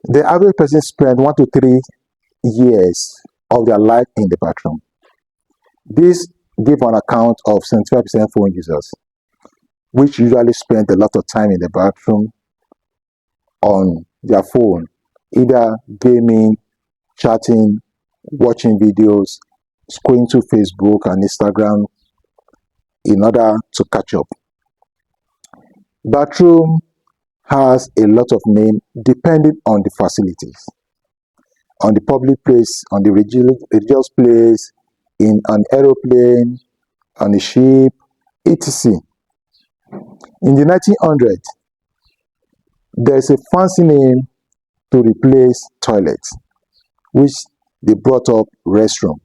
The average person spends 1 to 3 years of their life in the bathroom. This gives an account of 75% phone users, which usually spend a lot of time in the bathroom on their phone, either gaming, chatting, watching videos, scrolling through Facebook and Instagram in order to catch up. Bathroom has a lot of names depending on the facilities, on the public place, on the religious place, in an aeroplane, on a ship, etc. In the 1900s, there's a fancy name to replace toilets, which they brought up restroom.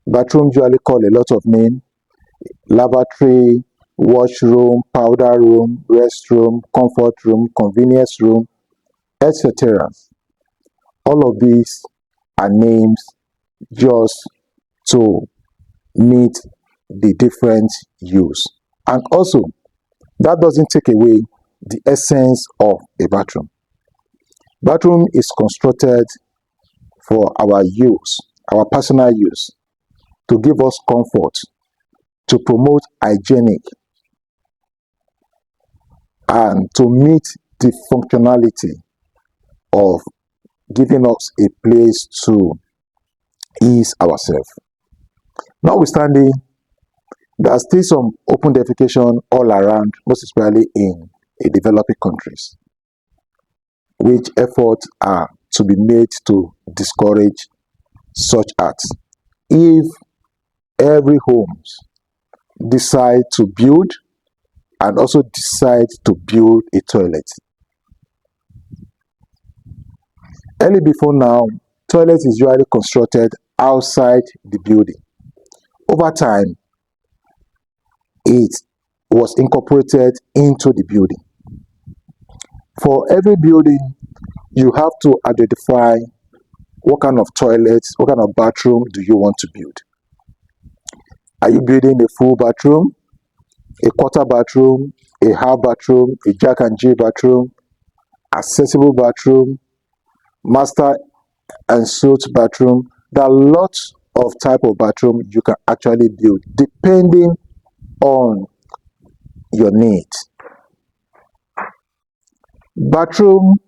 Bathroom usually call a lot of names: lavatory, washroom, powder room, restroom, comfort room, convenience room, etc. All of these are names just to meet the different use. And also, that doesn't take away the essence of a bathroom. Bathroom is constructed for our use, our personal use, to give us comfort, to promote hygienic, and to meet the functionality of giving us a place to ease ourselves. Notwithstanding, there are still some open defecation all around, most especially in developing countries, which efforts are to be made to discourage such acts. If every homes decide to build and also decide to build a toilet. Early before now, toilets is usually constructed outside the building. Over time, it was incorporated into the building. For every building, you have to identify what kind of toilets, what kind of bathroom do you want to build. Are you building a full bathroom, a quarter bathroom, a half bathroom, a Jack and Jill bathroom, accessible bathroom, master and suite bathroom? There are lots of type of bathroom you can actually build depending on your needs. Bathroom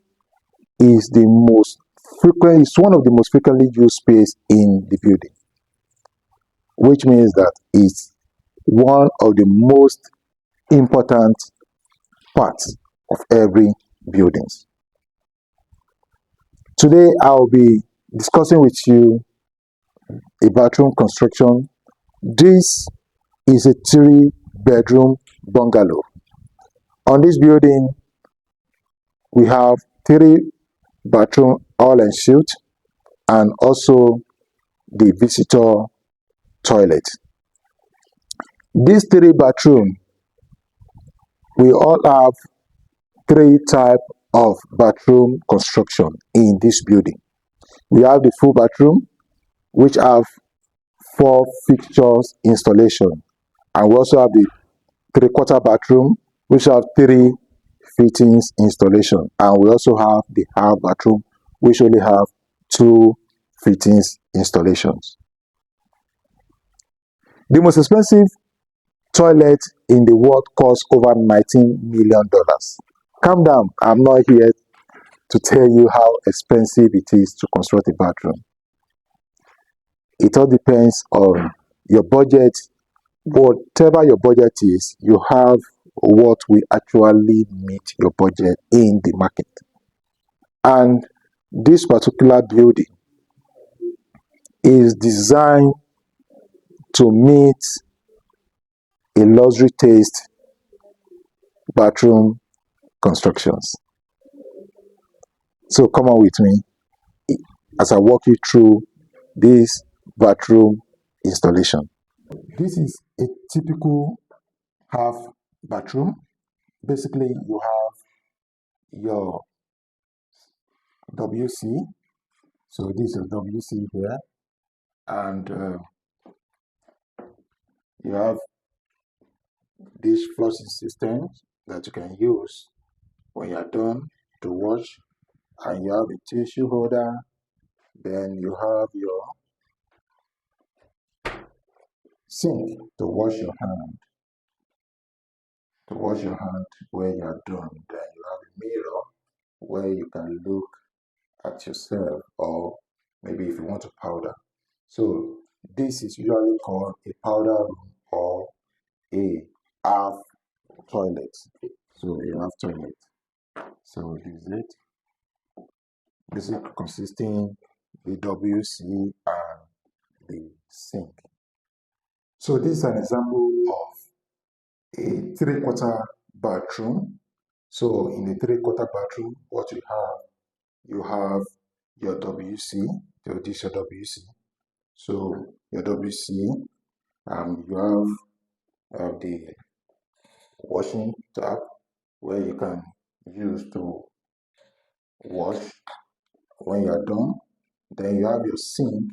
is it's one of the most frequently used space in the building, which means that it's one of the most important parts of every buildings. Today, I'll be discussing with you a bathroom construction. This is a 3-bedroom bungalow. On this building, we have 3 bathroom all en suite and also the visitor toilet. These 3 bathroom, we all have 3 type of bathroom construction in this building. We have the full bathroom, which have 4 fixtures installation, and we also have the 3/4 bathroom, which have 3 fittings installation, and we also have the half bathroom, which only have 2 fittings installations. The most expensive toilet in the world costs over $19 million. Calm down, I'm not here to tell you how expensive it is to construct a bathroom. It all depends on your budget. Whatever your budget is, you have what will actually meet your budget in the market. And this particular building is designed to meet a luxury taste bathroom constructions. So come on with me as I walk you through this bathroom installation. This is a typical half bathroom. Basically, you have your WC. So this is WC here, and you have this flushing system that you can use when you're done to wash and you have a tissue holder. Then you have your sink to wash your hand. To wash your hand when you are done. Then you have a mirror where you can look at yourself, or maybe if you want to powder. So this is usually called a powder room or a half toilet. So a half toilet. So this is it. This is consisting the WC and the sink. So this is an example of a three-quarter bathroom. So in a three-quarter bathroom, what you have your WC, this is your WC. So your WC, you have the washing tap where you can use to wash when you are done. Then you have your sink.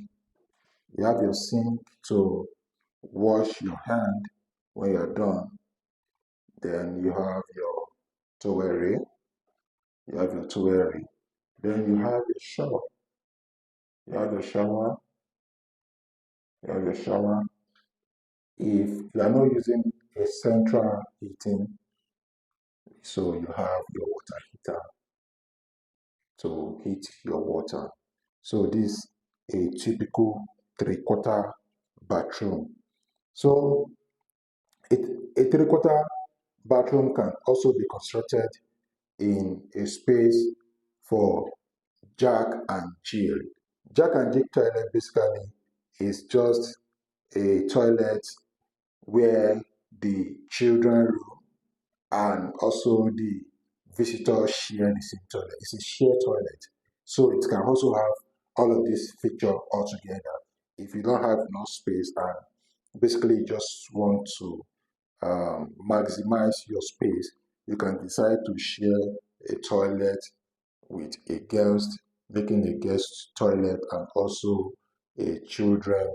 You have your sink to wash your hand when you are done. Then you have your towelry. You have your towelry. Then you have your shower. You have your shower. You have your shower. If you are not using a central heating, so you have your water heater to heat your water. So this is a typical three-quarter bathroom. So a three-quarter bathroom can also be constructed in a space for Jack and Jill. Jack and Jill toilet basically is just a toilet where the children room and also the visitors share the same toilet. It's a shared toilet. So it can also have all of this feature all together. If you don't have enough space and basically you just want to maximize your space, you can decide to share a toilet with a guest, making a guest toilet and also a children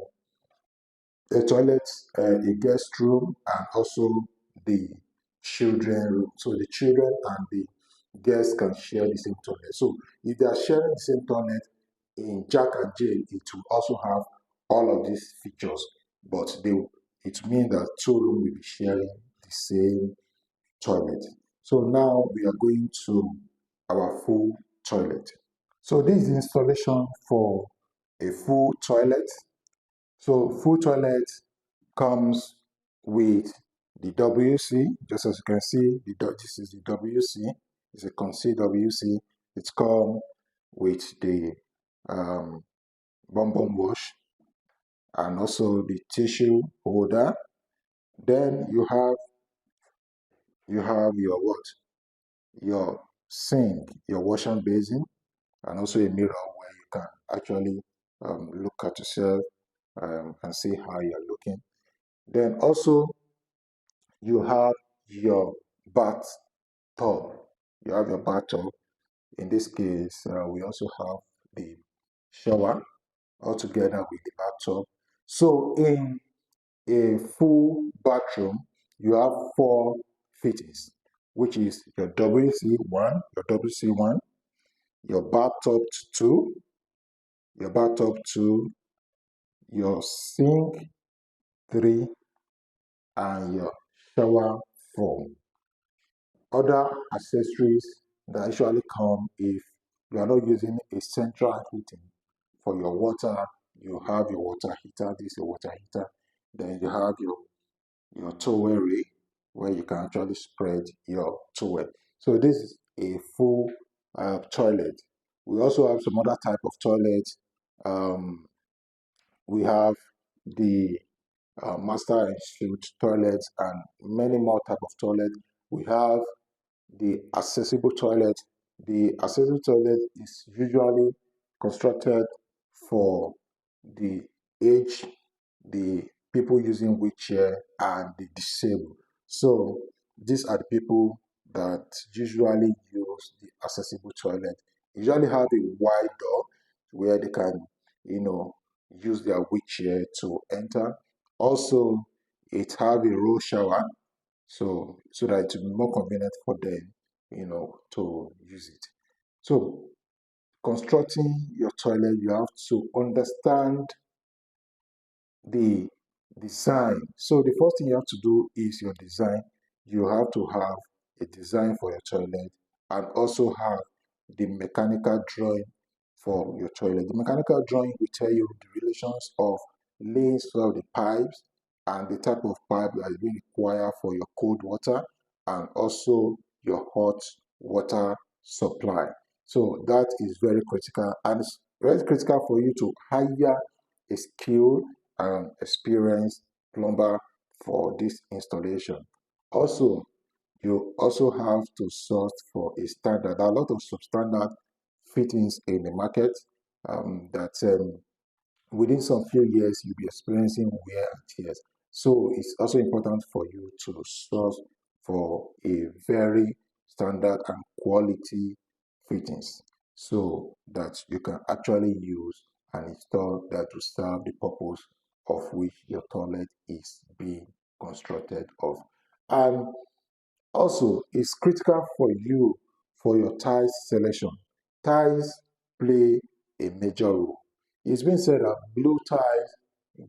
a toilet, a guest room, and also the children room. So the children and the guests can share the same toilet. So if they are sharing the same toilet in Jack and Jill, it will also have all of these features, but it means that two rooms will be sharing the same toilet. So now we are going to our full toilet. So this is the installation for a full toilet. So full toilet comes with the WC, just as you can see, this is the WC, it's a concealed WC. It's come with the bum wash and also the tissue holder. Then you have your what? Your sink, your washing basin, and also a mirror where you can actually look at yourself and see how you're looking. Then also you have your bathtub. You have your bathtub. In this case, we also have the shower all together with the bathtub. So in a full bathroom, you have four fittings, which is your WC1, your bathtub 2, your sink 3, and your shower 4. Other accessories that usually come if you are not using a central heating for your water, you have your water heater. This is your water heater. Then you have your towelry where you can actually spread your towel. So this is a full toilet. We also have some other type of toilet. We have the master and suite toilets and many more type of toilet. We have the accessible toilet. The accessible toilet is usually constructed for the age, the people using wheelchair, and the disabled. So these are the people that usually use the accessible toilet. Usually have a wide door where they can, use their wheelchair to enter. Also, it have a roll shower so that it will be more convenient for them, to use it. So constructing your toilet, you have to understand the design. So the first thing you have to do is your design. You have to have a design for your toilet and also have the mechanical drawing for your toilet. The mechanical drawing will tell you the relations of lanes of the pipes and the type of pipe that is being required for your cold water and also your hot water supply. So that is very critical, and it's very critical for you to hire a skilled and experienced plumber for this installation. Also, you also have to source for a standard. There are a lot of substandard fittings in the market that within some few years you'll be experiencing wear and tears. So it's also important for you to source for a very standard and quality fittings so that you can actually use and install that to serve the purpose of which your toilet is being constructed of. And also, it's critical for you for your tiles selection. Tiles play a major role. It's been said that blue tiles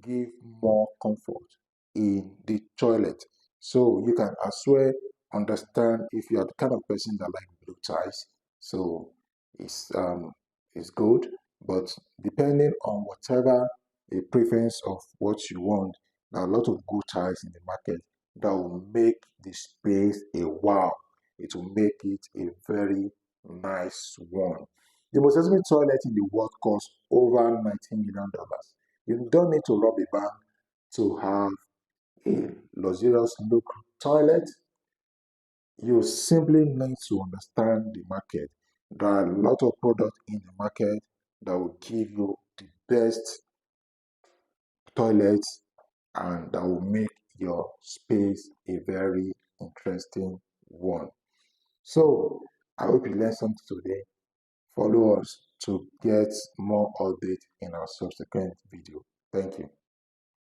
give more comfort in the toilet. So you can as well understand if you are the kind of person that like blue tiles. So it's good, but depending on whatever the preference of what you want, there are a lot of good tiles in the market that will make the space a wow. It will make it a very nice one. The most expensive toilet in the world costs over $19 million. You don't need to rob a bank to have a luxurious look toilet. You simply need to understand the market. There are a lot of products in the market that will give you the best toilets and that will make your space a very interesting one. So I hope you learned something today. Follow us to get more updates in our subsequent video. Thank you.